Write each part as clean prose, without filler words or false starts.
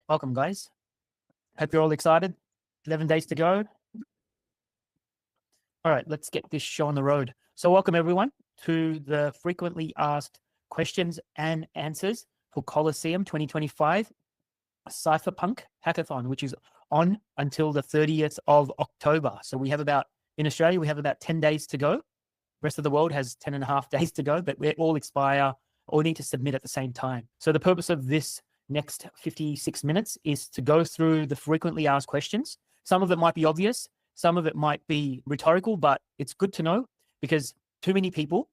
Welcome, guys. Hope you're all excited. 11 days to go. All right, let's get this show on the road. So welcome, everyone, to the frequently asked questions and answers for Colosseum 2025 Cypherpunk Hackathon, which is on until the 30th of October. So in Australia, we have about 10 days to go. The rest of the world has 10 and a half days to go, but we all expire or need to submit at the same time. So the purpose of this next 56 minutes is to go through the frequently asked questions. Some of it might be obvious, some of it might be rhetorical, but it's good to know because too many people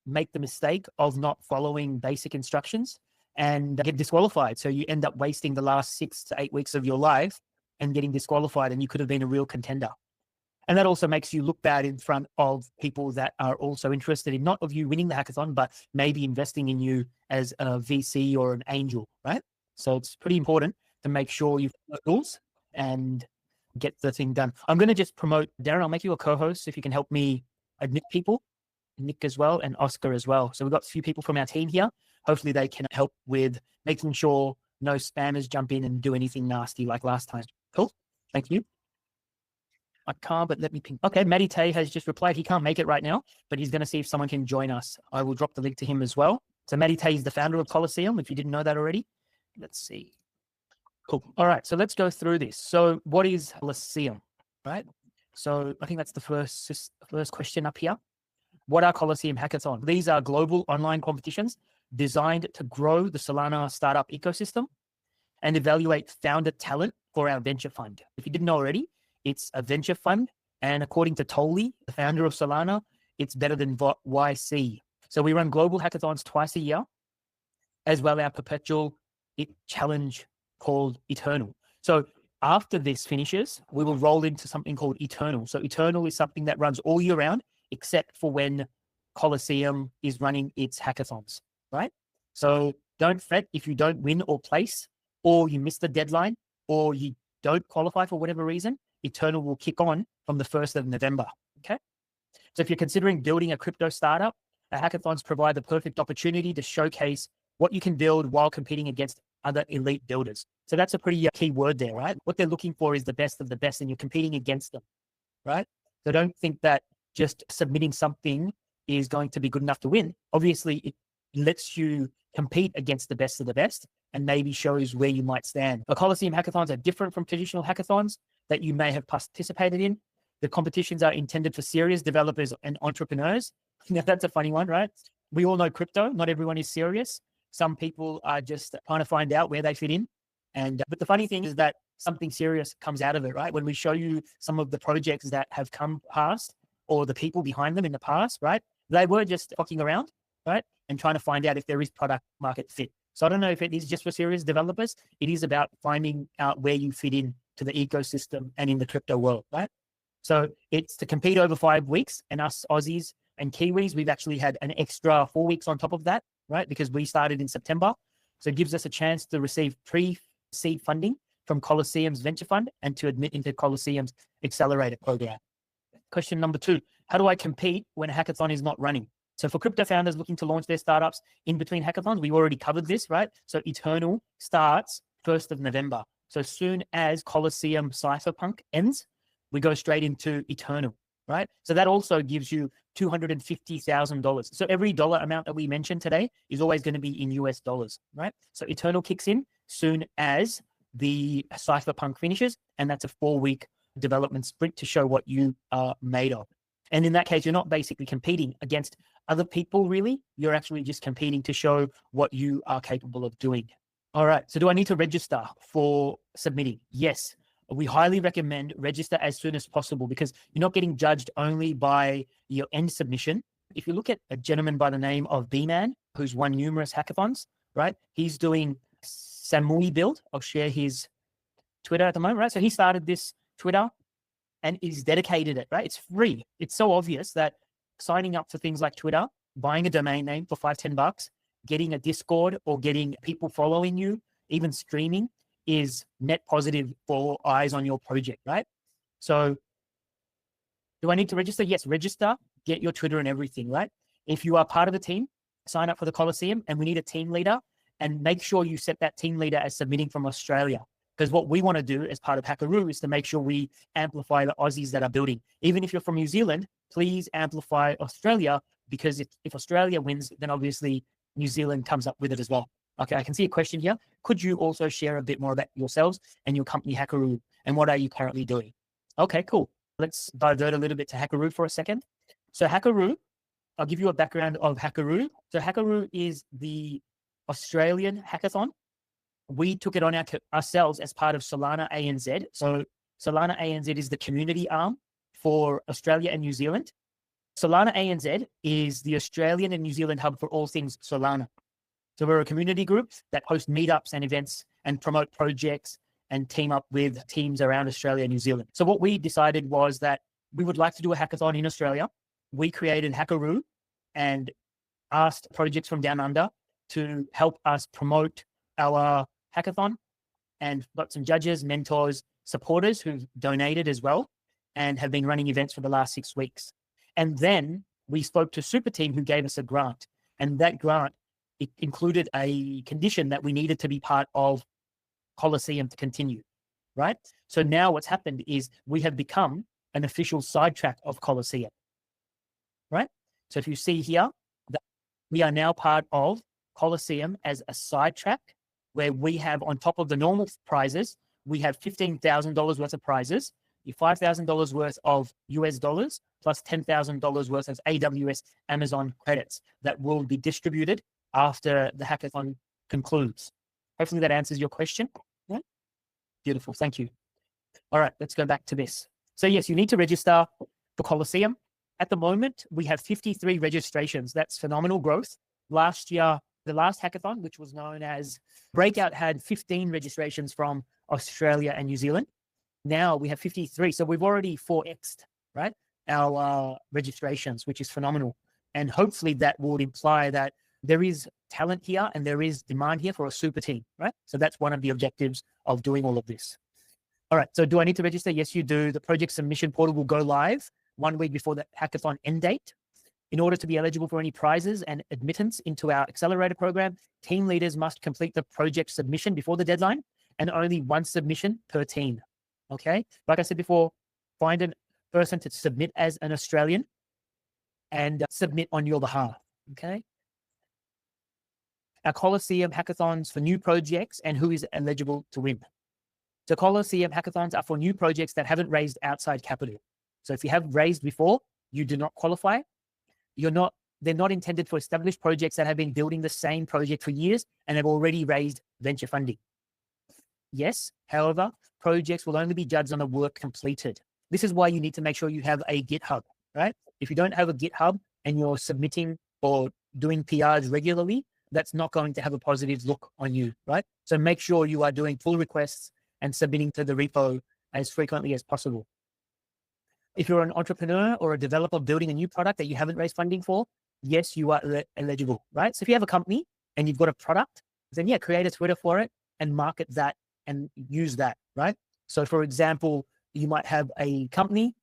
make the mistake of not following basic instructions and get disqualified. So you end up wasting the last 6 to 8 weeks of your life and getting disqualified, and you could have been a real contender. And that also makes you look bad in front of people that are also interested in not of you winning the hackathon, but maybe investing in you as a VC or an angel, right? So it's pretty important to make sure you follow rules and get the thing done. I'm going to just promote Darren. I'll make you a co-host if you can help me admit people, Nick as well, and Oscar as well. So we've got a few people from our team here. Hopefully they can help with making sure no spammers jump in and do anything nasty like last time. Cool. Thank you. I can't, but let me ping. Okay, Matty Tay has just replied. He can't make it right now, but he's going to see if someone can join us. I will drop the link to him as well. So Matty Tay is the founder of Colosseum, if you didn't know that already. Let's see. Cool. All right, so let's go through this. So what is Colosseum, right? So I think that's the first question up here. What are Colosseum hackathons? These are global online competitions designed to grow the Solana startup ecosystem and evaluate founder talent for our venture fund. If you didn't know already, it's a venture fund. And according to Tolley, the founder of Solana, it's better than YC. So we run global hackathons twice a year, as well as our perpetual challenge called Eternal. So after this finishes, we will roll into something called Eternal. So Eternal is something that runs all year round, except for when Colosseum is running its hackathons, right? So don't fret if you don't win or place, or you miss the deadline, or you don't qualify for whatever reason. Eternal will kick on from the 1st of November, okay? So if you're considering building a crypto startup, the hackathons provide the perfect opportunity to showcase what you can build while competing against other elite builders. So that's a pretty key word there, right? What they're looking for is the best of the best, and you're competing against them, right? So don't think that just submitting something is going to be good enough to win. Obviously, it lets you compete against the best of the best and maybe shows where you might stand. The Colosseum hackathons are different from traditional hackathons that you may have participated in. The competitions are intended for serious developers and entrepreneurs. Now, that's a funny one, right? We all know crypto. Not everyone is serious. Some people are just trying to find out where they fit in. But the funny thing is that something serious comes out of it, right? When we show you some of the projects that have come past or the people behind them in the past, right? They were just fucking around, right? And trying to find out if there is product market fit. So I don't know if it is just for serious developers. It is about finding out where you fit in to the ecosystem and in the crypto world, right? So it's to compete over 5 weeks, and us Aussies and Kiwis, we've actually had an extra 4 weeks on top of that, right? Because we started in September. So it gives us a chance to receive pre-seed funding from Colosseum's venture fund and to admit into Colosseum's accelerator program. Question number 2, how do I compete when a hackathon is not running? So for crypto founders looking to launch their startups in between hackathons, we already covered this, right? So Eternal starts 1st of November. So as soon as Colosseum Cypherpunk ends, we go straight into Eternal, right? So that also gives you $250,000. So every dollar amount that we mentioned today is always going to be in US dollars, right? So Eternal kicks in soon as the Cypherpunk finishes, and that's a 4-week development sprint to show what you are made of. And in that case, you're not basically competing against other people, really. You're actually just competing to show what you are capable of doing. All right. So do I need to register for submitting? Yes. We highly recommend register as soon as possible because you're not getting judged only by your end submission. If you look at a gentleman by the name of B-Man, who's won numerous hackathons, right? He's doing Samui build. I'll share his Twitter at the moment, right? So he started this Twitter and he's dedicated it, right? It's free. It's so obvious that signing up for things like Twitter, buying a domain name for $5-10, getting a Discord or getting people following you, even streaming is net positive for eyes on your project, right? So do I need to register? Yes, register, get your Twitter and everything, right? If you are part of the team, sign up for the Colosseum and we need a team leader and make sure you set that team leader as submitting from Australia. Because what we want to do as part of Hackaroo is to make sure we amplify the Aussies that are building. Even if you're from New Zealand, please amplify Australia, because if Australia wins, then obviously New Zealand comes up with it as well. Okay, I can see a question here. Could you also share a bit more about yourselves and your company Hackaroo, and what are you currently doing? Okay, cool. Let's divert a little bit to Hackaroo for a second. So Hackaroo, I'll give you a background of Hackaroo. So Hackaroo is the Australian hackathon. We took it on ourselves as part of Solana ANZ. So Solana ANZ is the community arm for Australia and New Zealand. Solana ANZ is the Australian and New Zealand hub for all things Solana. So we're a community group that host meetups and events and promote projects and team up with teams around Australia and New Zealand. So what we decided was that we would like to do a hackathon in Australia. We created Hackaroo and asked projects from down under to help us promote our hackathon, and got some judges, mentors, supporters who've donated as well and have been running events for the last 6 weeks. And then we spoke to Super Team, who gave us a grant, and that grant, it included a condition that we needed to be part of Colosseum to continue, right? So now what's happened is we have become an official sidetrack of Colosseum, right? So if you see here, that we are now part of Colosseum as a sidetrack, where we have, on top of the normal prizes, we have $15,000 worth of prizes, $5,000 worth of US dollars, plus $10,000 worth of AWS Amazon credits that will be distributed after the hackathon concludes. Hopefully that answers your question. Yeah? Beautiful, thank you. All right, let's go back to this. So yes, you need to register for Colosseum. At the moment, we have 53 registrations. That's phenomenal growth. Last year, the last hackathon, which was known as Breakout, had 15 registrations from Australia and New Zealand. Now we have 53. So we've already 4x'd, right, our registrations, which is phenomenal. And hopefully that would imply that there is talent here and there is demand here for a super team, right? So that's one of the objectives of doing all of this. All right, so do I need to register? Yes, you do. The project submission portal will go live 1 week before the hackathon end date. In order to be eligible for any prizes and admittance into our accelerator program, team leaders must complete the project submission before the deadline, and only one submission per team. Okay, like I said before, find a person to submit as an Australian and submit on your behalf. Okay. Our Colosseum hackathons for new projects and who is eligible to win. So Colosseum hackathons are for new projects that haven't raised outside capital. So if you have raised before, you do not qualify. They're not intended for established projects that have been building the same project for years and have already raised venture funding. Yes, however, projects will only be judged on the work completed. This is why you need to make sure you have a GitHub, right? If you don't have a GitHub and you're submitting or doing PRs regularly, that's not going to have a positive look on you, right? So make sure you are doing pull requests and submitting to the repo as frequently as possible. If you're an entrepreneur or a developer building a new product that you haven't raised funding for, yes, you are eligible, right? So if you have a company and you've got a product, then yeah, create a Twitter for it and market that and use that, right? So for example, you might have a company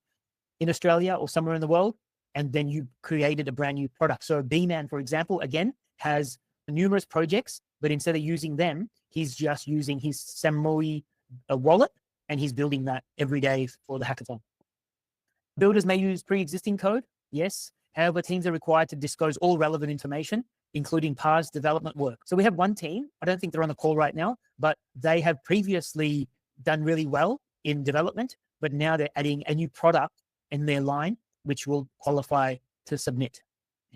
in Australia or somewhere in the world, and then you created a brand new product. So B-Man, for example, again, has numerous projects, but instead of using them, he's just using his Samui wallet, and he's building that every day for the hackathon. Builders may use pre-existing code, yes. However, teams are required to disclose all relevant information, including past development work. So we have one team, I don't think they're on the call right now, but they have previously done really well in development, but now they're adding a new product in their line, which will qualify to submit.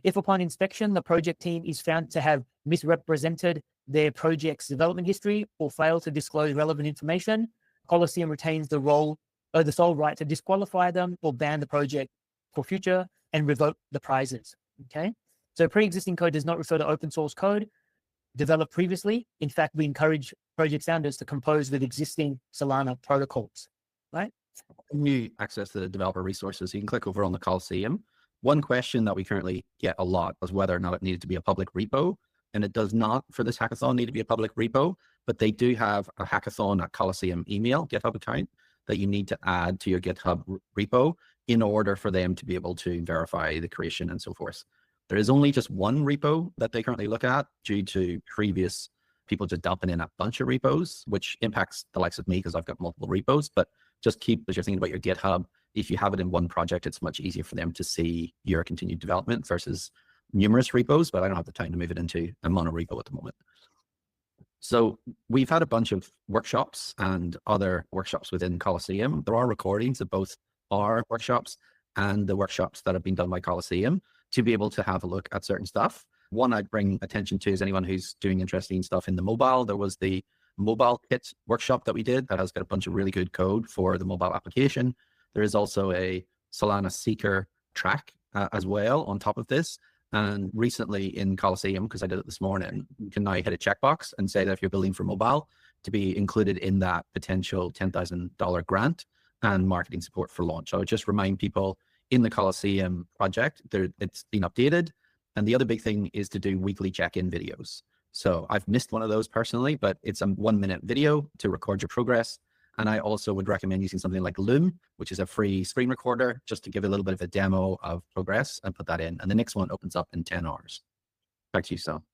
If upon inspection, the project team is found to have misrepresented their project's development history or failed to disclose relevant information, Colosseum retains the sole right to disqualify them or ban the project for future and revoke the prizes. Okay. So pre-existing code does not refer to open source code developed previously. In fact, we encourage project founders to compose with existing Solana protocols, right? When you access the developer resources, you can click over on the Colosseum. One question that we currently get a lot was whether or not it needed to be a public repo. And it does not, for this hackathon, need to be a public repo, but they do have a hackathon at Colosseum email, GitHub account, that you need to add to your GitHub repo in order for them to be able to verify the creation and so forth. There is only just one repo that they currently look at due to previous people just dumping in a bunch of repos, which impacts the likes of me because I've got multiple repos. But just keep, as you're thinking about your GitHub, if you have it in one project, it's much easier for them to see your continued development versus numerous repos, but I don't have the time to move it into a mono repo at the moment. So we've had a bunch of workshops and other workshops within Colosseum. There are recordings of both our workshops and the workshops that have been done by Colosseum to be able to have a look at certain stuff. One I'd bring attention to is anyone who's doing interesting stuff in the mobile. There was the mobile kit workshop that we did that has got a bunch of really good code for the mobile application. There is also a Solana Seeker track as well on top of this. And recently in Colosseum, because I did it this morning, you can now hit a checkbox and say that if you're building for mobile, to be included in that potential $10,000 grant and marketing support for launch. I would just remind people in the Colosseum project, it's been updated. And the other big thing is to do weekly check-in videos. So I've missed one of those personally, but it's a 1-minute video to record your progress. And I also would recommend using something like Loom, which is a free screen recorder, just to give a little bit of a demo of progress and put that in. And the next one opens up in 10 hours. Back to you, Sal.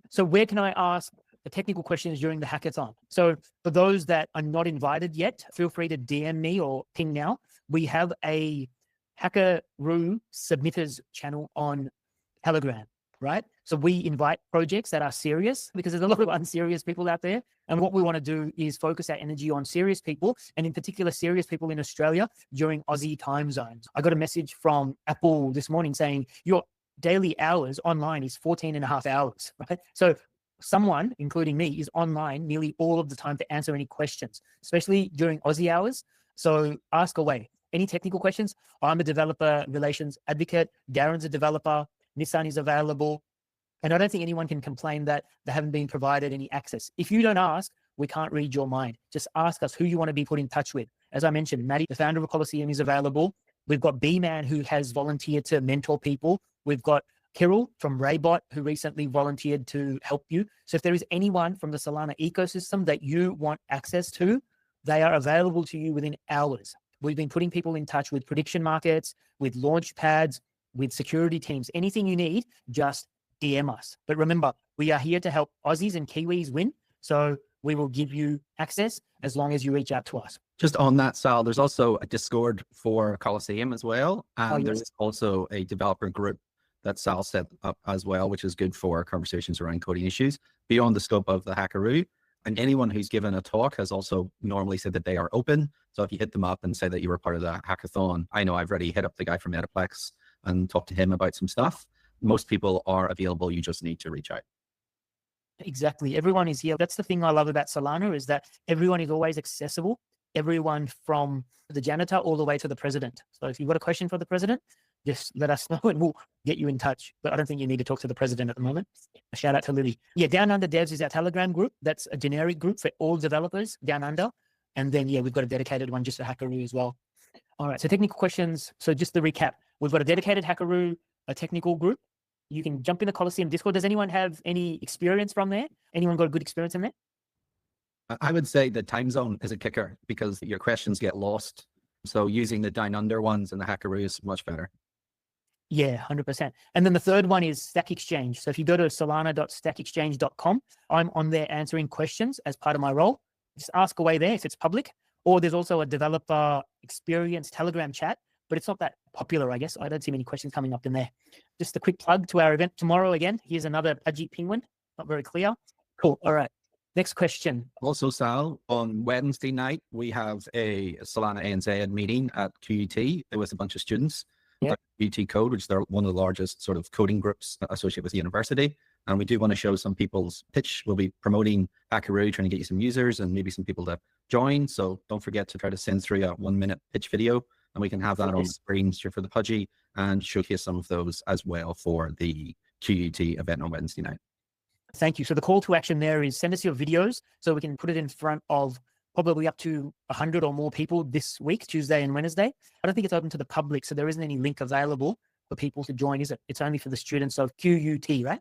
So where can I ask the technical questions during the hackathon? So for those that are not invited yet, feel free to DM me or ping now. We have a Hackaroo submitters channel on Telegram, right? So we invite projects that are serious because there's a lot of unserious people out there. And what we want to do is focus our energy on serious people, and in particular, serious people in Australia during Aussie time zones. I got a message from Apple this morning saying your daily hours online is 14.5 hours, right? So someone, including me, is online nearly all of the time to answer any questions, especially during Aussie hours. So ask away. Any technical questions? I'm a developer relations advocate. Darren's a developer. Nissan is available. And I don't think anyone can complain that they haven't been provided any access. If you don't ask, we can't read your mind. Just ask us who you want to be put in touch with. As I mentioned, Maddie, the founder of Colosseum, is available. We've got B-Man, who has volunteered to mentor people. We've got Kirill from Raybot, who recently volunteered to help you. So if there is anyone from the Solana ecosystem that you want access to, they are available to you within hours. We've been putting people in touch with prediction markets, with launch pads, with security teams. Anything you need, just DM us. But remember, we are here to help Aussies and Kiwis win. So we will give you access as long as you reach out to us. Just on that, Sal, there's also a Discord for Colosseum as well. And there's also a developer group that Sal set up as well, which is good for conversations around coding issues beyond the scope of the Hackaroo. And anyone who's given a talk has also normally said that they are open. So if you hit them up and say that you were part of the hackathon, I know I've already hit up the guy from Metaplex and talked to him about some stuff. Most people are available. You just need to reach out. Exactly. Everyone is here. That's the thing I love about Solana, is that everyone is always accessible. Everyone from the janitor all the way to the president. So if you've got a question for the president, just let us know and we'll get you in touch. But I don't think you need to talk to the president at the moment. A shout out to Lily. Yeah, Down Under Devs is our Telegram group. That's a generic group for all developers down under. And then, yeah, we've got a dedicated one just for Hackaroo as well. All right, so technical questions. So just to recap, we've got a dedicated Hackaroo, a technical group. You can jump in the Colosseum Discord. Does anyone have any experience from there? Anyone got a good experience in there? I would say the time zone is a kicker because your questions get lost. So using the Down Under ones and the Hackaroo is much better. Yeah, 100%. And then the third one is Stack Exchange. So if you go to solana.stackexchange.com, I'm on there answering questions as part of my role. Just ask away there if it's public. Or there's also a developer experience Telegram chat, but it's not that popular, I guess. I don't see many questions coming up in there. Just a quick plug to our event tomorrow again. Here's another Ajit Penguin. Not very clear. Cool. All right. Next question. Also, Sal, on Wednesday night, we have a Solana ANZ meeting at QUT with a bunch of students. Yep. QUT Code, which is one of the largest sort of coding groups associated with the university. And we do want to show some people's pitch. We'll be promoting Hackaroo, trying to get you some users and maybe some people to join. So don't forget to try to send through a 1-minute pitch video, and we can have that on the screens for the Pudgy and showcase some of those as well for the QUT event on Wednesday night. Thank you. So the call to action there is send us your videos so we can put it in front of probably up to 100 or more people this week, Tuesday and Wednesday. I don't think it's open to the public, so there isn't any link available for people to join, is it? It's only for the students of QUT, right?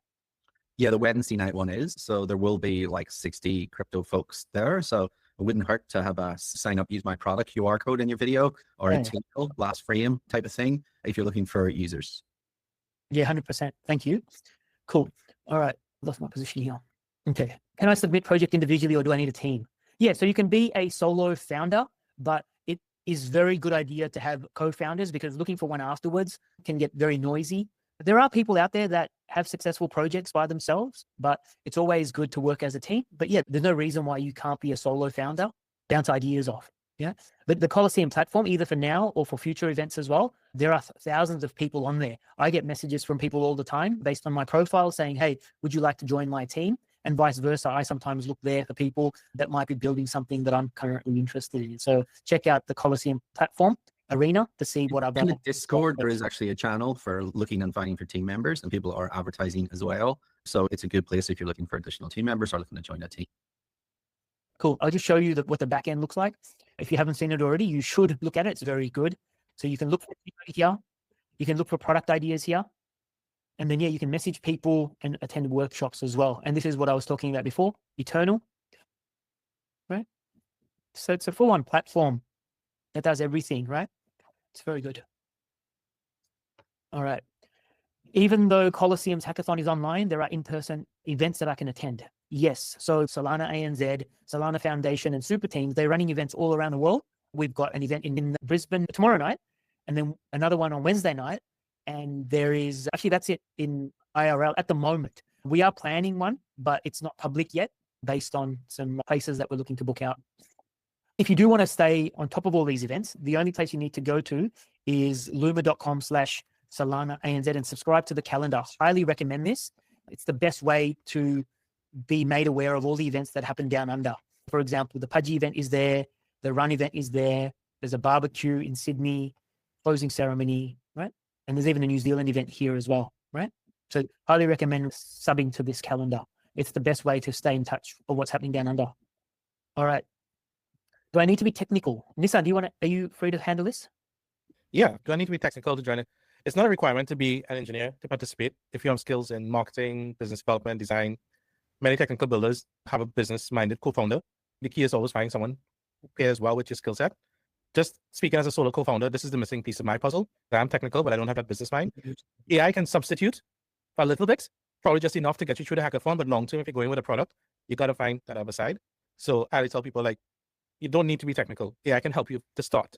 Yeah, the Wednesday night one is. So there will be like 60 crypto folks there. So it wouldn't hurt to have a sign up, use my product QR code in your video or a title, last frame type of thing if you're looking for users. Yeah, 100%. Thank you. Cool. All right. Lost my position here. Okay. Can I submit project individually or do I need a team? Yeah, so you can be a solo founder, but it is very good idea to have co-founders because looking for one afterwards can get very noisy. There are people out there that have successful projects by themselves, but it's always good to work as a team. But yeah, there's no reason why you can't be a solo founder. Bounce ideas off. Yeah. But the Colosseum platform, either for now or for future events as well, there are thousands of people on there. I get messages from people all the time based on my profile saying, hey, would you like to join my team? And vice versa. I sometimes look there for people that might be building something that I'm currently interested in. So check out the Colosseum platform arena to see what I've In done. the Discord, there is actually a channel for looking and finding for team members, and people are advertising as well. So it's a good place if you're looking for additional team members or looking to join a team. Cool. I'll just show you what the back end looks like. If you haven't seen it already, you should look at it. It's very good. So you can look for here. You can look for product ideas here. And then, yeah, you can message people and attend workshops as well. And this is what I was talking about before, Eternal, right? So it's a full-on platform that does everything, right? It's very good. All right. Even though Colosseum's hackathon is online, there are in-person events that I can attend. Yes. So Solana ANZ, Solana Foundation, and Super Teams, they're running events all around the world. We've got an event in Brisbane tomorrow night, and then another one on Wednesday night. And there is actually, that's it in IRL at the moment. We are planning one, but it's not public yet based on some places that we're looking to book out. If you do want to stay on top of all these events, the only place you need to go to is luma.com/Solana ANZ and subscribe to the calendar. Highly recommend this. It's the best way to be made aware of all the events that happen down under. For example, the Pudgy event is there. The Run event is there. There's a barbecue in Sydney, closing ceremony, right? And there's even a New Zealand event here as well, right? So highly recommend subbing to this calendar. It's the best way to stay in touch of what's happening down under. All right. Do I need to be technical? Nissan, are you free to handle this? Yeah. Do I need to be technical to join it? It's not a requirement to be an engineer to participate. If you have skills in marketing, business development, design, many technical builders have a business-minded co-founder. The key is always finding someone who pairs well with your skill set. Just speaking as a solo co-founder, this is the missing piece of my puzzle. I'm technical, but I don't have that business mind. AI can substitute for a little bit, probably just enough to get you through the hackathon, but long term, if you're going with a product, you got to find that other side. So I tell people, like, you don't need to be technical. AI can help you to start.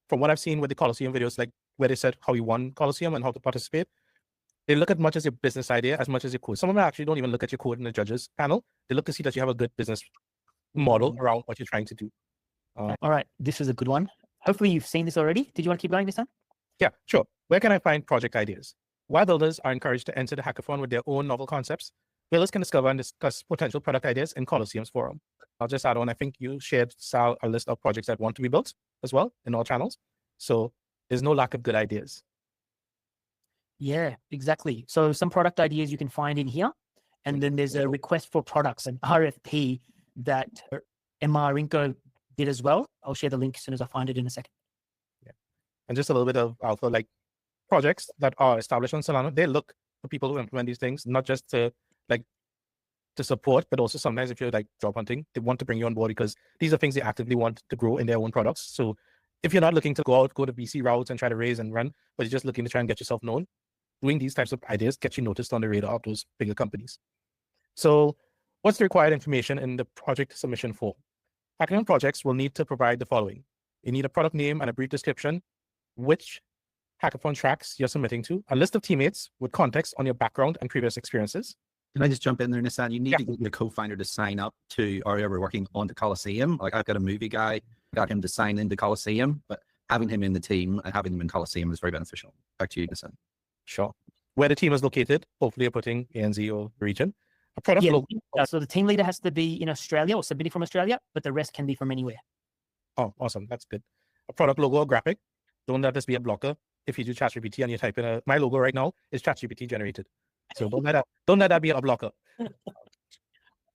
From what I've seen with the Colosseum videos, like where they said how you won Colosseum and how to participate, they look at much as your business idea as much as your code. Some of them actually don't even look at your code in the judges panel. They look to see that you have a good business model around what you're trying to do. All right. This is a good one. Hopefully you've seen this already. Did you want to keep going this time? Yeah, sure. Where can I find project ideas? While builders are encouraged to enter the hackathon with their own novel concepts, builders can discover and discuss potential product ideas in Colosseum's forum. I'll just add on, I think you shared, Sal, a list of projects that want to be built as well in all channels. So there's no lack of good ideas. Yeah, exactly. So some product ideas you can find in here. And then there's a request for products, an RFP that MR Inco did as well. I'll share the link as soon as I find it in a second. Yeah. And just a little bit of alpha, like projects that are established on Solana, they look for people who implement these things, not just to support, but also sometimes if you're like job hunting, they want to bring you on board because these are things they actively want to grow in their own products. So if you're not looking to go the VC routes and try to raise and run, but you're just looking to try and get yourself known, doing these types of ideas get you noticed on the radar of those bigger companies. So what's the required information in the project submission form? Hackathon projects will need to provide the following. You need a product name and a brief description, which hackathon tracks you're submitting to, a list of teammates with context on your background and previous experiences. Can I just jump in there, Nissan? You need to get your co-founder to sign up to, or you're working on the Colosseum. Like I've got a movie guy, got him to sign into Colosseum, but having him in the team and having him in Colosseum is very beneficial. Back to you, Nissan. Sure. Where the team is located, hopefully you're putting ANZ or region. A product logo. So the team leader has to be in Australia or submitting from Australia, but the rest can be from anywhere. Oh, awesome. That's good. A product logo or graphic. Don't let this be a blocker. If you do ChatGPT and you type in my logo right now is ChatGPT generated. So don't let that be a blocker.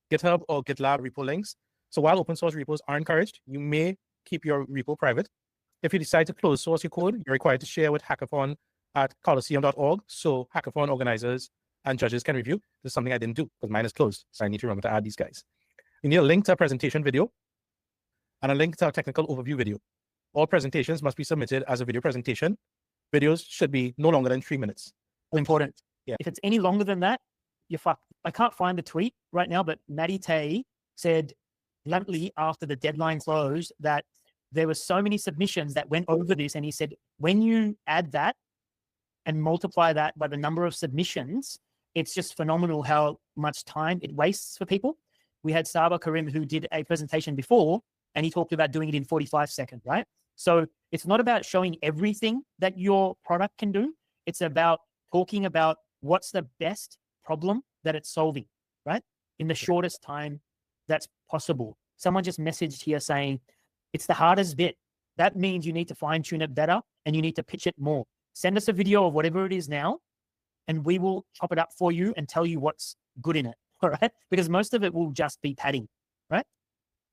GitHub or GitLab repo links. So while open source repos are encouraged, you may keep your repo private. If you decide to close source your code, you're required to share with hackathon at colosseum.org so hackathon organizers and judges can review. This is something I didn't do because mine is closed. So I need to remember to add these guys. You need a link to a presentation video and a link to a technical overview video. All presentations must be submitted as a video presentation. Videos should be no longer than 3 minutes. Important. Yeah. If it's any longer than that, you're fucked. I can't find the tweet right now, but Matty Tay said bluntly after the deadline closed that there were so many submissions that went over this. And he said, when you add that and multiply that by the number of submissions, it's just phenomenal how much time it wastes for people. We had Saba Karim who did a presentation before, and he talked about doing it in 45 seconds, right? So it's not about showing everything that your product can do. It's about talking about what's the best problem that it's solving, right? In the shortest time that's possible. Someone just messaged here saying, it's the hardest bit. That means you need to fine tune it better and you need to pitch it more. Send us a video of whatever it is now, and we will chop it up for you and tell you what's good in it. All right. Because most of it will just be padding, right?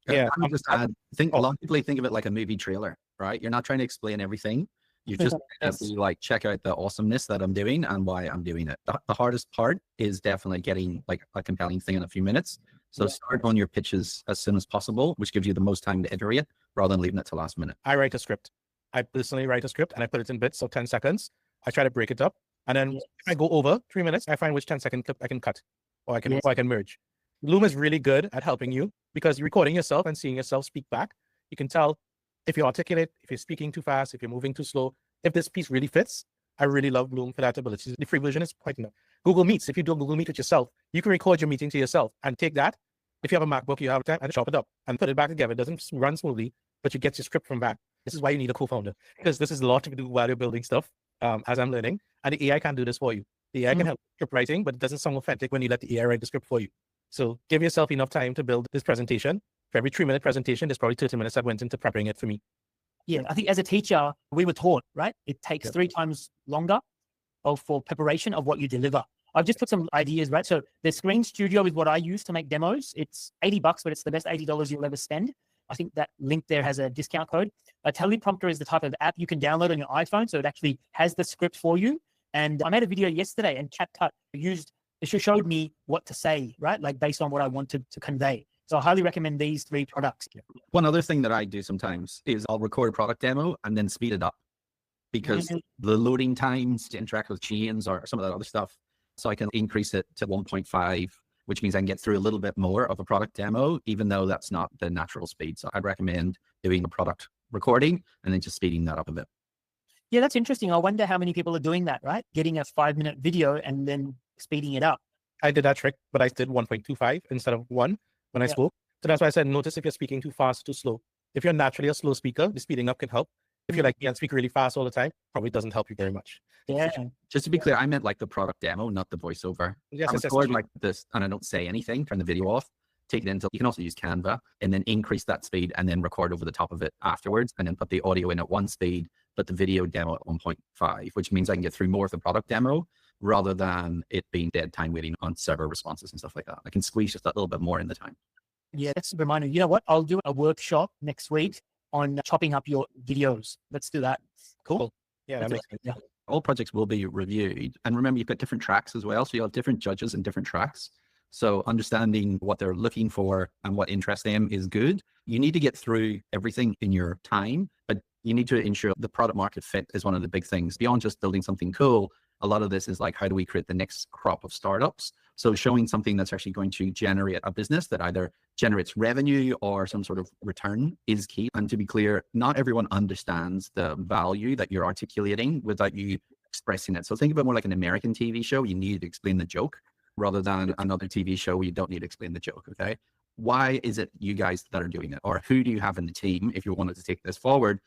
Yeah. I would just add, a lot of people think of it like a movie trailer, right? You're not trying to explain everything. You just be like, check out the awesomeness that I'm doing and why I'm doing it. The hardest part is definitely getting like a compelling thing in a few minutes. So start on your pitches as soon as possible, which gives you the most time to iterate rather than leaving it to last minute. I write a script. I personally write a script and I put it in bits of 10 seconds. I try to break it up. And then if I go over 3 minutes, I find which 10-second clip I can cut or I can merge. Loom is really good at helping you because you're recording yourself and seeing yourself speak back. You can tell if you're articulate, if you're speaking too fast, if you're moving too slow, if this piece really fits. I really love Loom for that ability. The free version is quite enough. Google Meets, if you do a Google Meet with yourself, you can record your meeting to yourself and take that. If you have a MacBook, you have time and chop it up and put it back together. It doesn't run smoothly, but you get your script from back. This is why you need a co-founder, because this is a lot to do while you're building stuff, as I'm learning. And the AI can't do this for you. The AI can help script writing, but it doesn't sound authentic when you let the AI write the script for you. So give yourself enough time to build this presentation. For every 3-minute presentation, there's probably 30 minutes that went into preparing it for me. Yeah, I think as a teacher, we were taught, right? It takes 3 times longer for preparation of what you deliver. I've just put some ideas, right? So the Screen Studio is what I use to make demos. It's $80, but it's the best $80 you'll ever spend. I think that link there has a discount code. A teleprompter is the type of app you can download on your iPhone. So it actually has the script for you. And I made a video yesterday and CapCut showed me what to say, right? Like based on what I wanted to convey. So I highly recommend these 3 products. One other thing that I do sometimes is I'll record a product demo and then speed it up because the loading times to interact with chains or some of that other stuff. So I can increase it to 1.5, which means I can get through a little bit more of a product demo, even though that's not the natural speed. So I'd recommend doing a product recording and then just speeding that up a bit. Yeah, that's interesting. I wonder how many people are doing that, right? Getting a 5-minute video and then speeding it up. I did that trick, but I did 1.25 instead of 1 when I spoke. So that's why I said, notice if you're speaking too fast, too slow. If you're naturally a slow speaker, the speeding up can help. If you're like, speak really fast all the time, probably doesn't help you very much. Yeah. Just to be clear, I meant like the product demo, not the voiceover. Yes, I record like this and I don't say anything, turn the video off, take it into, you can also use Canva and then increase that speed and then record over the top of it afterwards and then put the audio in at 1 speed, but the video demo at 1.5, which means I can get through more of the product demo rather than it being dead time waiting on server responses and stuff like that. I can squeeze just a little bit more in the time. Yeah, that's a reminder. You know what? I'll do a workshop next week on chopping up your videos. Let's do that. Cool. Yeah, that makes sense. Yeah. All projects will be reviewed. And remember, you've got different tracks as well. So you'll have different judges and different tracks. So understanding what they're looking for and what interests them is good. You need to get through everything in your time, but you need to ensure the product market fit is one of the big things. Beyond just building something cool, a lot of this is like, how do we create the next crop of startups? So showing something that's actually going to generate a business that either generates revenue or some sort of return is key. And to be clear, not everyone understands the value that you're articulating without you expressing it. So think of it more like an American TV show. You need to explain the joke rather than another TV show where you don't need to explain the joke, okay? Why is it you guys that are doing it? Or who do you have in the team, if you wanted to take this forward,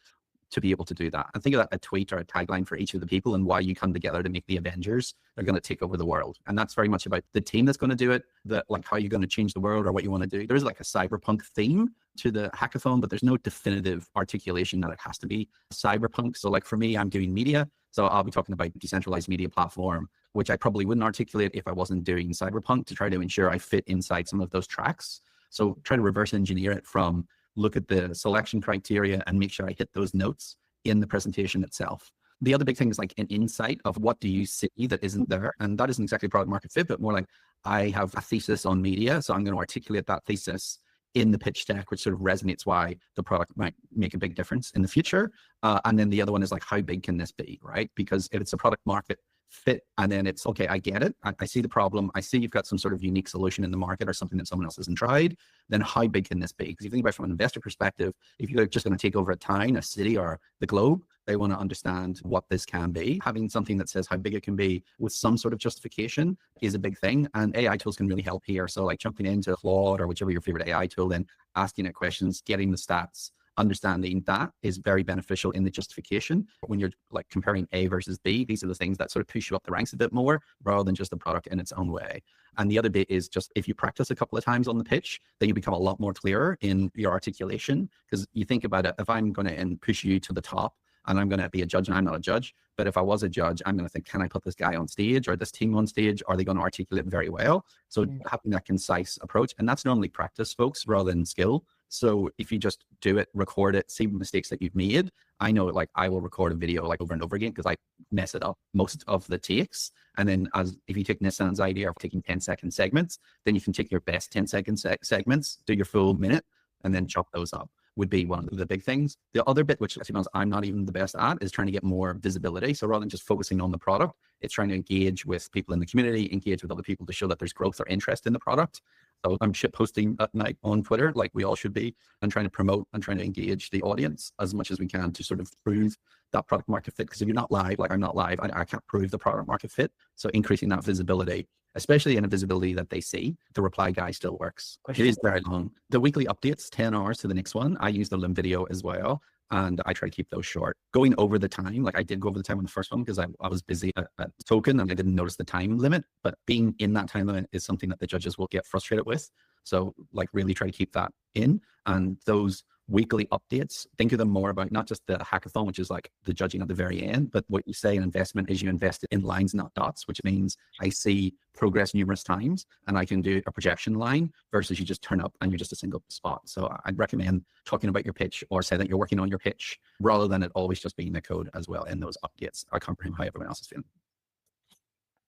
to be able to do that? And think of that a tweet or a tagline for each of the people and why you come together to make the Avengers. They're going to take over the world. And that's very much about the team that's going to do it, like how you're going to change the world or what you want to do. There's like a cyberpunk theme to the hackathon, but there's no definitive articulation that it has to be cyberpunk. So like for me, I'm doing media. So I'll be talking about decentralized media platform, which I probably wouldn't articulate if I wasn't doing cyberpunk, to try to ensure I fit inside some of those tracks. So try to reverse engineer it from look at the selection criteria and make sure I hit those notes in the presentation itself. The other big thing is like an insight of what do you see that isn't there? And that isn't exactly product market fit, but more like I have a thesis on media. So I'm going to articulate that thesis in the pitch deck, which sort of resonates why the product might make a big difference in the future. And then the other one is like, how big can this be, right? Because if it's a product market fit, and then it's, okay, I get it. I see the problem. I see you've got some sort of unique solution in the market or something that someone else hasn't tried. Then how big can this be? Because if you think about it from an investor perspective, if you're just going to take over a town, a city, or the globe, they want to understand what this can be. Having something that says how big it can be with some sort of justification is a big thing. And AI tools can really help here. So like jumping into Claude or whichever your favorite AI tool, then asking it questions, getting the stats, understanding that is very beneficial in the justification. When you're like comparing A versus B, these are the things that sort of push you up the ranks a bit more rather than just the product in its own way. And the other bit is just if you practice a couple of times on the pitch, then you become a lot more clearer in your articulation. Because you think about it, if I'm going to push you to the top, and I'm going to be a judge, and I'm not a judge, but if I was a judge, I'm going to think, can I put this guy on stage or this team on stage? Are they going to articulate very well? So having that concise approach, and that's normally practice, folks, rather than skill. So if you just do it, record it, see mistakes that you've made. I know, like, I will record a video like over and over again because I mess it up most of the takes. And then if you take Nissan's idea of taking 10-second segments, then you can take your best 10-second segments, do your full minute, and then chop those up. Would be one of the big things. The other bit, which I'm not even the best at, is trying to get more visibility. So rather than just focusing on the product, it's trying to engage with people in the community, engage with other people to show that there's growth or interest in the product. So I'm shit posting at night on Twitter, like we all should be, and trying to promote and trying to engage the audience as much as we can to sort of prove that product market fit. Because if you're not live, like I'm not live, I can't prove the product market fit. So increasing that visibility, especially in a visibility that they see, the reply guy still works. It is very long. The weekly updates, 10 hours to the next one. I use the Lim video as well. And I try to keep those short. Going over the time, like I did go over the time on the first one because I was busy at Token and I didn't notice the time limit, but being in that time limit is something that the judges will get frustrated with. So like really try to keep that in. And those weekly updates, think of them more about not just the hackathon, which is like the judging at the very end, but what you say in investment is you invest in lines, not dots, which means I see progress numerous times and I can do a projection line versus you just turn up and you're just a single spot. So I'd recommend talking about your pitch or say that you're working on your pitch rather than it always just being the code as well in those updates. I comprehend how everyone else is feeling.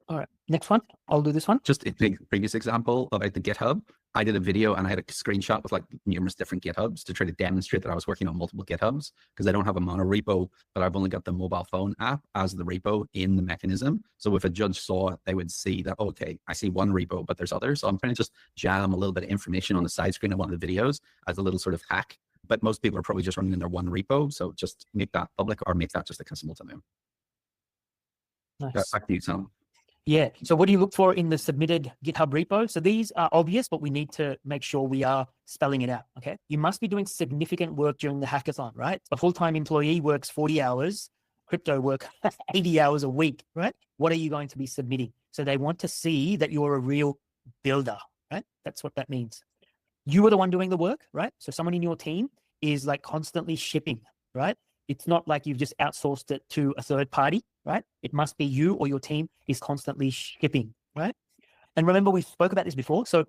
All right, next one. I'll do this one. Just a previous example about the GitHub. I did a video and I had a screenshot with like numerous different GitHubs to try to demonstrate that I was working on multiple GitHubs because I don't have a mono repo, but I've only got the mobile phone app as the repo in the mechanism. So if a judge saw it, they would see that, oh, okay, I see one repo, but there's others. So I'm trying to just jam a little bit of information on the side screen of one of the videos as a little sort of hack. But most people are probably just running in their one repo. So just make that public or make that just accessible to them. Nice. Back to you, Sam. Yeah. So what do you look for in the submitted GitHub repo? So these are obvious, but we need to make sure we are spelling it out. Okay. You must be doing significant work during the hackathon, right? A full-time employee works 40 hours, crypto work 80 hours a week, right? What are you going to be submitting? So they want to see that you're a real builder, right? That's what that means. You are the one doing the work, right? So someone in your team is like constantly shipping, right? It's not like you've just outsourced it to a third party, right? It must be you or your team is constantly shipping, right? And remember, we spoke about this before. So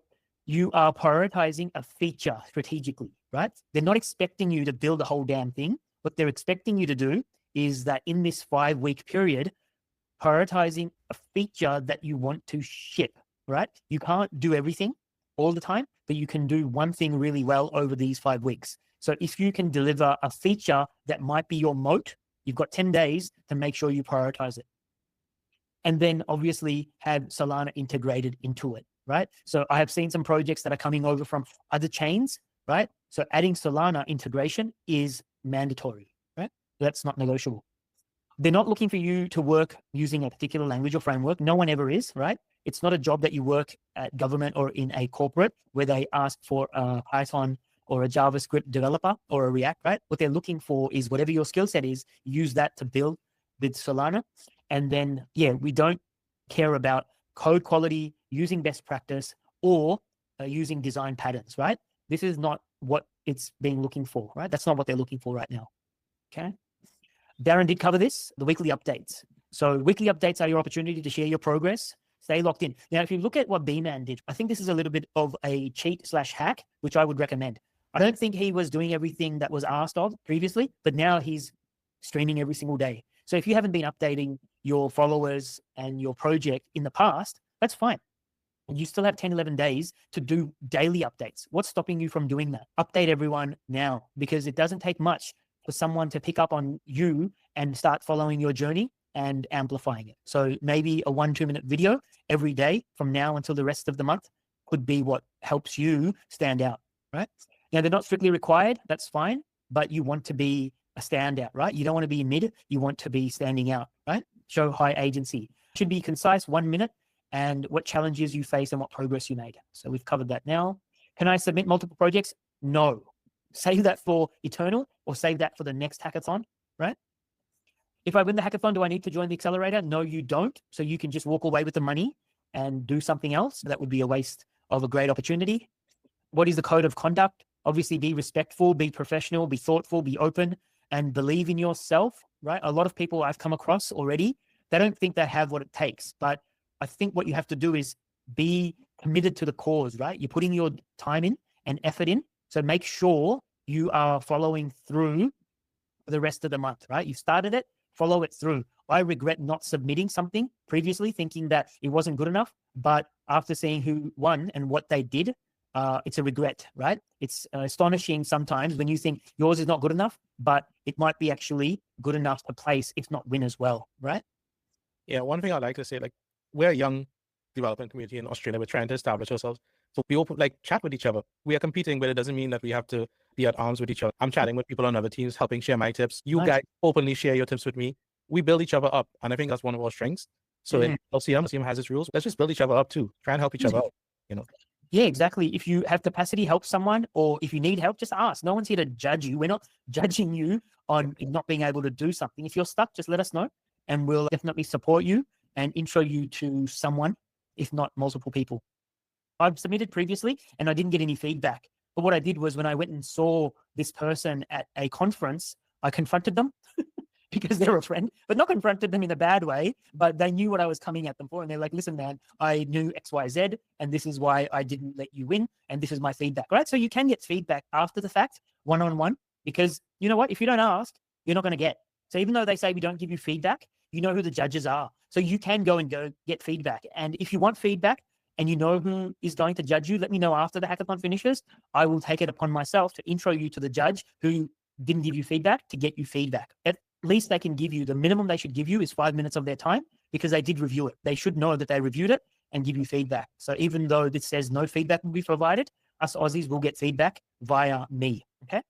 you are prioritizing a feature strategically, right? They're not expecting you to build a whole damn thing. What they're expecting you to do is that in this 5-week period, prioritizing a feature that you want to ship, right? You can't do everything all the time, but you can do one thing really well over these 5 weeks. So if you can deliver a feature that might be your moat, you've got 10 days to make sure you prioritize it. And then obviously have Solana integrated into it, right? So I have seen some projects that are coming over from other chains, right? So adding Solana integration is mandatory, right? That's not negotiable. They're not looking for you to work using a particular language or framework. No one ever is, right? It's not a job that you work at government or in a corporate where they ask for a Python or a JavaScript developer or a React, right? What they're looking for is whatever your skill set is, use that to build with Solana. And then, yeah, we don't care about code quality, using best practice, or using design patterns, right? This is not what it's being looking for, right? That's not what they're looking for right now, okay? Darren did cover this, the weekly updates. So weekly updates are your opportunity to share your progress. Stay locked in. Now, if you look at what B-Man did, I think this is a little bit of a cheat/hack, which I would recommend. I don't think he was doing everything that was asked of previously, but now he's streaming every single day. So if you haven't been updating your followers and your project in the past, that's fine. You still have 10, 11 days to do daily updates. What's stopping you from doing that? Update everyone now, because it doesn't take much for someone to pick up on you and start following your journey and amplifying it. So maybe a 1-2 minute video every day from now until the rest of the month could be what helps you stand out, right? Now, they're not strictly required. That's fine. But you want to be a standout, right? You don't want to be mid. You want to be standing out, right? Show high agency. Should be concise, 1 minute, and what challenges you face and what progress you made. So we've covered that now. Can I submit multiple projects? No. Save that for Eternal or save that for the next hackathon, right? If I win the hackathon, do I need to join the accelerator? No, you don't. So you can just walk away with the money and do something else. That would be a waste of a great opportunity. What is the code of conduct? Obviously, be respectful, be professional, be thoughtful, be open, and believe in yourself, right? A lot of people I've come across already, they don't think they have what it takes. But I think what you have to do is be committed to the cause, right? You're putting your time in and effort in. So make sure you are following through for the rest of the month, right? You started it, follow it through. I regret not submitting something previously, thinking that it wasn't good enough. But after seeing who won and what they did, it's a regret, right? It's astonishing sometimes when you think yours is not good enough, but it might be actually good enough to place, if not win as well, right? Yeah, one thing I'd like to say, like, we're a young development community in Australia. We're trying to establish ourselves. So we open, like, chat with each other. We are competing, but it doesn't mean that we have to be at arms with each other. I'm chatting with people on other teams, helping share my tips. You Nice. guys openly share your tips with me. We build each other up. And I think that's one of our strengths. So in Colosseum has its rules. Let's just build each other up too. Try and help each other out, you know? Yeah, exactly. If you have capacity, help someone, or if you need help, just ask. No one's here to judge you. We're not judging you on not being able to do something. If you're stuck, just let us know and we'll definitely support you and intro you to someone, if not multiple people. I've submitted previously and I didn't get any feedback. But what I did was when I went and saw this person at a conference, I confronted them because they're a friend, but not confronted them in a bad way, but they knew what I was coming at them for. And they're like, listen, man, I knew X, Y, Z, and this is why I didn't let you win. And this is my feedback, right? So you can get feedback after the fact, one-on-one, because you know what? If you don't ask, you're not going to get. So even though they say we don't give you feedback, you know who the judges are. So you can go get feedback. And if you want feedback and you know who is going to judge you, let me know after the hackathon finishes. I will take it upon myself to intro you to the judge who didn't give you feedback to get you feedback. At least they can give you, the minimum they should give you is 5 minutes of their time because they did review it. They should know that they reviewed it and give you feedback. So even though this says no feedback will be provided, us Aussies will get feedback via me. Okay.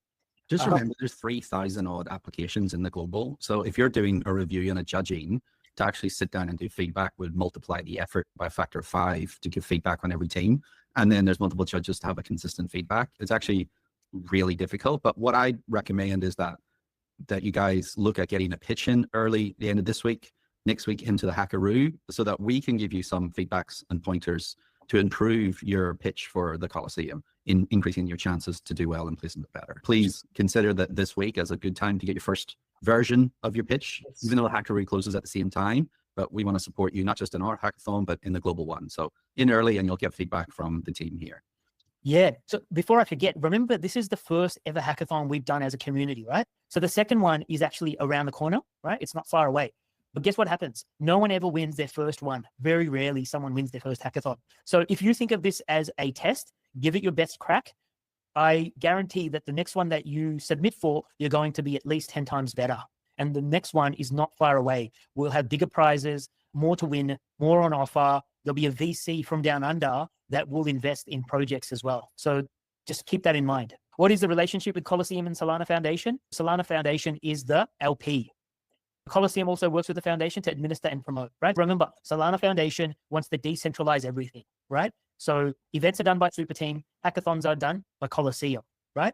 Just remember, there's 3,000 odd applications in the global. So if you're doing a review and a judging, to actually sit down and do feedback would multiply the effort by a factor of 5 to give feedback on every team. And then there's multiple judges to have a consistent feedback. It's actually really difficult. But what I recommend is that you guys look at getting a pitch in early, the end of this week, next week into the Hackaroo, so that we can give you some feedbacks and pointers to improve your pitch for the Colosseum, in increasing your chances to do well and placing it better. Please consider that this week as a good time to get your first version of your pitch, even though the Hackaroo closes at the same time. But we want to support you, not just in our hackathon, but in the global one. So in early and you'll get feedback from the team here. Yeah. So before I forget, remember, this is the first ever hackathon we've done as a community, right? So the second one is actually around the corner, right? It's not far away. But guess what happens? No one ever wins their first one. Very rarely someone wins their first hackathon. So if you think of this as a test, give it your best crack. I guarantee that the next one that you submit for, you're going to be at least 10 times better. And the next one is not far away. We'll have bigger prizes, more to win, more on offer. There'll be a VC from down under that will invest in projects as well. So just keep that in mind. What is the relationship with Colosseum and Solana Foundation? Solana Foundation is the LP. Colosseum also works with the foundation to administer and promote, right? Remember, Solana Foundation wants to decentralize everything, right? So events are done by Super Team, hackathons are done by Colosseum, right?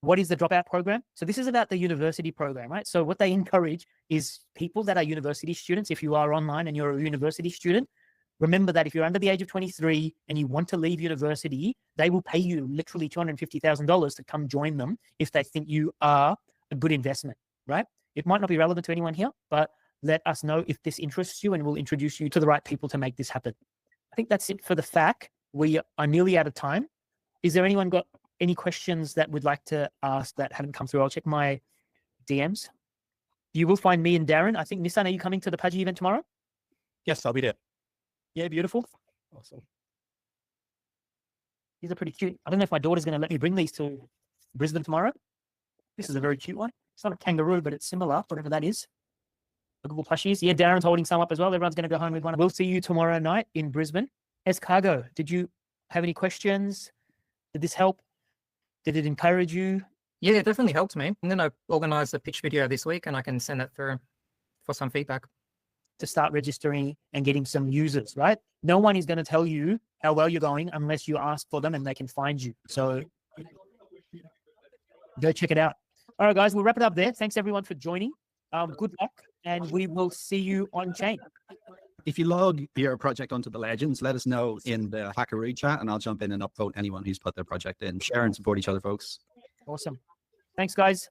What is the dropout program? So this is about the university program, right? So what they encourage is people that are university students. If you are online and you're a university student, remember that if you're under the age of 23 and you want to leave university, they will pay you literally $250,000 to come join them if they think you are a good investment, right? It might not be relevant to anyone here, but let us know if this interests you and we'll introduce you to the right people to make this happen. I think that's it for the FAQ. We are nearly out of time. Is there anyone got any questions that would like to ask that haven't come through? I'll check my DMs. You will find me and Darren. I think, Nissan, are you coming to the Pudgy event tomorrow? Yes, I'll be there. Yeah, beautiful. Awesome. These are pretty cute. I don't know if my daughter's going to let me bring these to Brisbane tomorrow. This is a very cute one. It's not a kangaroo, but it's similar, whatever that is. Lookable plushies. Yeah, Darren's holding some up as well. Everyone's going to go home with one. We'll see you tomorrow night in Brisbane. Cargo, did you have any questions? Did this help? Did it encourage you? Yeah, it definitely helped me. I'm going to organize a pitch video this week and I can send it through for some feedback. To start registering and getting some users, right? No one is going to tell you how well you're going unless you ask for them and they can find you. So go check it out. All right, guys, we'll wrap it up there. Thanks everyone for joining. Good luck, and we will see you on chain. If you log your project onto the Legends, let us know in the Hackaroo chat, and I'll jump in and upvote anyone who's put their project in. Share and support each other, folks. Awesome. Thanks, guys.